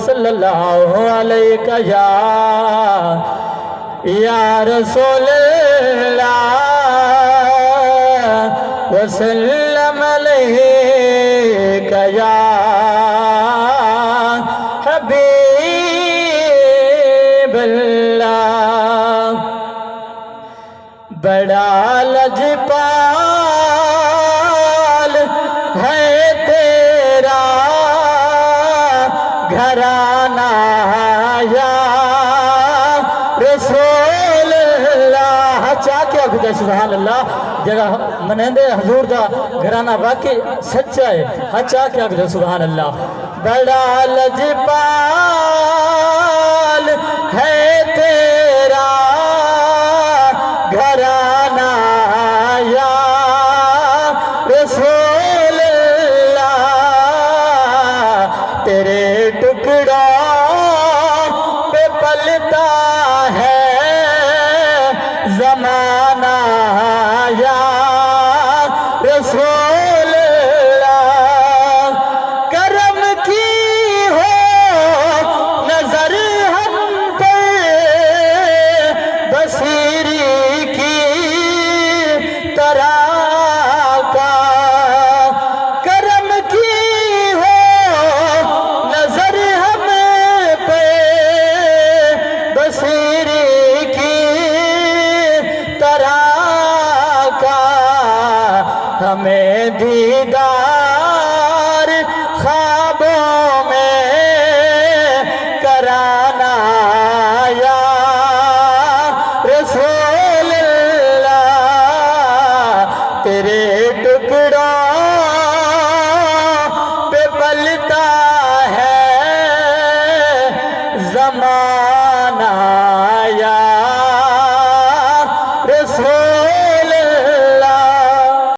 सल्लल्लाहु अलैहि या रसूल अल्लाह वसल्लम अलैका या हबीब अल्लाह। बड़ा लजपाल है तेरा घराना या रसूल अल्लाह। चाके खुदा सुभान अल्लाह जगह मनेंदे हजूर दा घराना वाकई सच्चा है। अच्छा क्या खुदा सुभान अल्लाह। बड़ा लजपाल है तेरा घराना या रसूल अल्लाह। तेरे टुकड़ा पे पलता है ज़माना या रसूल अल्लाह। करम की हो नजर हम पे बसीरी की तरह का। करम की हो नजर हम पे बसीरी की तरह का। हमें दीदार ख्वाबों में कराना या रसूल अल्लाह। तेरे टुकड़ों पे पलता है ज़माना